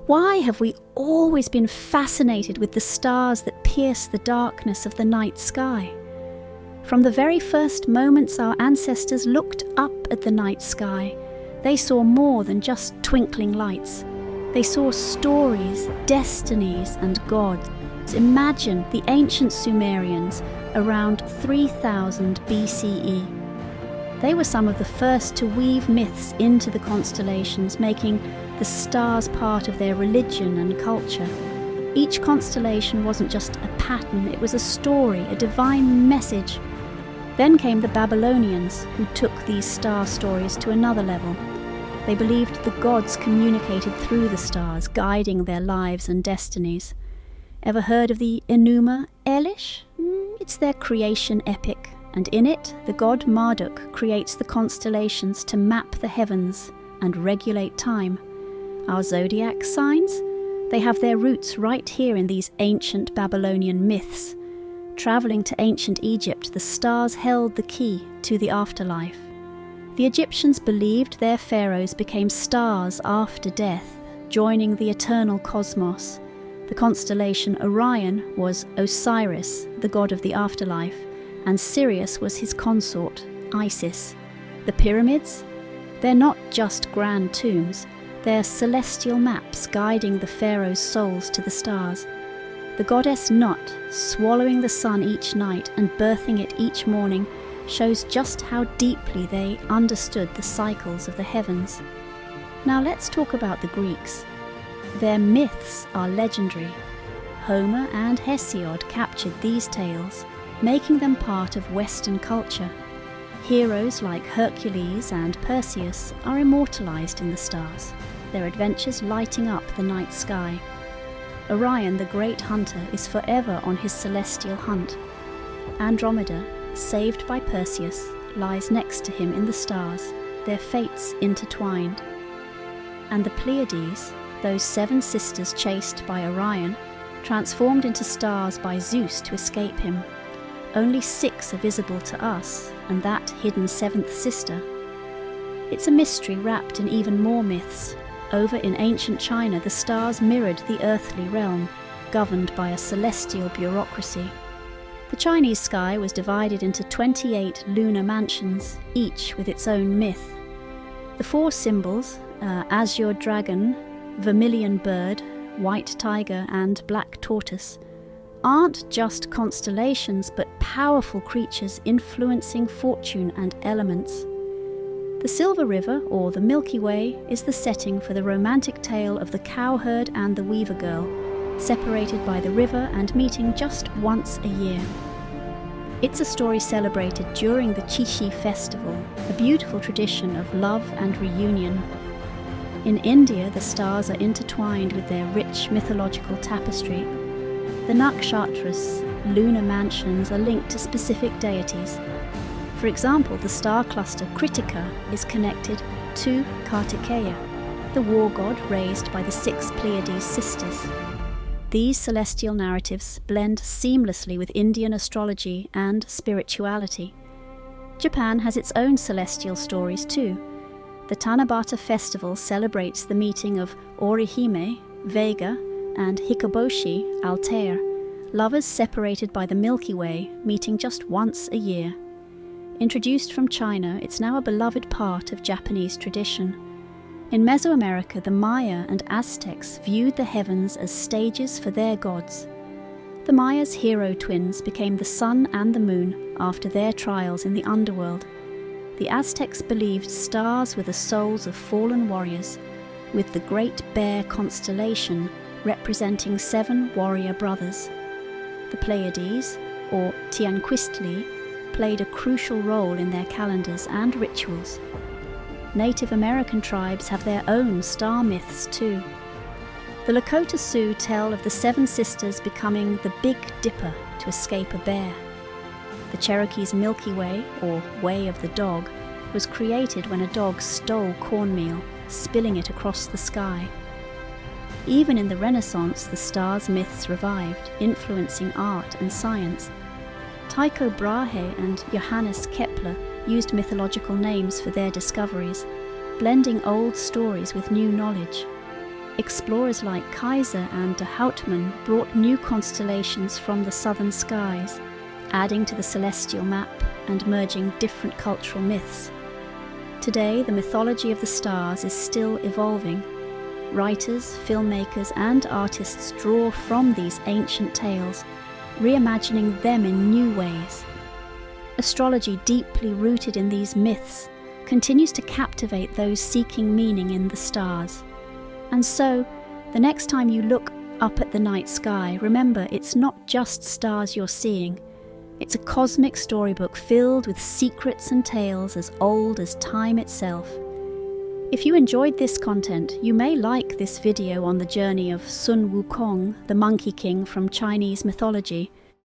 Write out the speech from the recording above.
Why have we always been fascinated with the stars that pierce the darkness of the night sky? From the very first moments our ancestors looked up at the night sky, they saw more than just twinkling lights. They saw stories, destinies, and gods. Imagine the ancient Sumerians around 3000 BCE. They were some of the first to weave myths into the constellations, making the stars part of their religion and culture. Each constellation wasn't just a pattern, it was a story, a divine message. Then came the Babylonians, who took these star stories to another level. They believed the gods communicated through the stars, guiding their lives and destinies. Ever heard of the Enuma Elish? It's their creation epic, and in it, the god Marduk creates the constellations to map the heavens and regulate time. Our zodiac signs? They have their roots right here in these ancient Babylonian myths. Travelling to ancient Egypt, the stars held the key to the afterlife. The Egyptians believed their pharaohs became stars after death, joining the eternal cosmos. The constellation Orion was Osiris, the god of the afterlife, and Sirius was his consort, Isis. The pyramids? They're not just grand tombs, they're celestial maps guiding the pharaoh's souls to the stars. The goddess Nut, swallowing the sun each night and birthing it each morning, shows just how deeply they understood the cycles of the heavens. Now let's talk about the Greeks. Their myths are legendary. Homer and Hesiod captured these tales, making them part of Western culture. Heroes like Hercules and Perseus are immortalized in the stars, their adventures lighting up the night sky. Orion, the great hunter, is forever on his celestial hunt. Andromeda, saved by Perseus, lies next to him in the stars, their fates intertwined. And the Pleiades, those 7 sisters chased by Orion, transformed into stars by Zeus to escape him. Only 6 are visible to us, and that hidden 7th sister. It's a mystery wrapped in even more myths. Over in ancient China, the stars mirrored the earthly realm, governed by a celestial bureaucracy. The Chinese sky was divided into 28 lunar mansions, each with its own myth. The 4 symbols, azure dragon, vermilion bird, white tiger, and black tortoise, aren't just constellations but powerful creatures influencing fortune and elements. The Silver River, or the Milky Way, is the setting for the romantic tale of the Cowherd and the Weaver Girl, separated by the river and meeting just once a year. It's a story celebrated during the Qixi festival, a beautiful tradition of love and reunion. In India, the stars are intertwined with their rich mythological tapestry. The nakshatras, lunar mansions, are linked to specific deities. For example, the star cluster Kritika is connected to Kartikeya, the war god raised by the 6 Pleiades sisters. These celestial narratives blend seamlessly with Indian astrology and spirituality. Japan has its own celestial stories too. The Tanabata festival celebrates the meeting of Orihime, Vega, and Hikoboshi, Altair, lovers separated by the Milky Way, meeting just once a year. Introduced from China, it's now a beloved part of Japanese tradition. In Mesoamerica, the Maya and Aztecs viewed the heavens as stages for their gods. The Mayas' hero twins became the sun and the moon after their trials in the underworld. The Aztecs believed stars were the souls of fallen warriors, with the Great Bear constellation representing 7 warrior brothers. The Pleiades, or Tianquistli, played a crucial role in their calendars and rituals. Native American tribes have their own star myths too. The Lakota Sioux tell of the 7 sisters becoming the Big Dipper to escape a bear. The Cherokee's Milky Way, or Way of the Dog, was created when a dog stole cornmeal, spilling it across the sky. Even in the Renaissance, the stars' myths revived, influencing art and science. Tycho Brahe and Johannes Kepler used mythological names for their discoveries, blending old stories with new knowledge. explorers like Kaiser and de Houtman brought new constellations from the southern skies, adding to the celestial map and merging different cultural myths. Today, the mythology of the stars is still evolving. Writers, filmmakers, and artists draw from these ancient tales, reimagining them in new ways. Astrology, deeply rooted in these myths, continues to captivate those seeking meaning in the stars. And so, the next time you look up at the night sky, remember it's not just stars you're seeing. It's a cosmic storybook filled with secrets and tales as old as time itself. If you enjoyed this content, you may like this video on the journey of Sun Wukong, the Monkey King from Chinese mythology,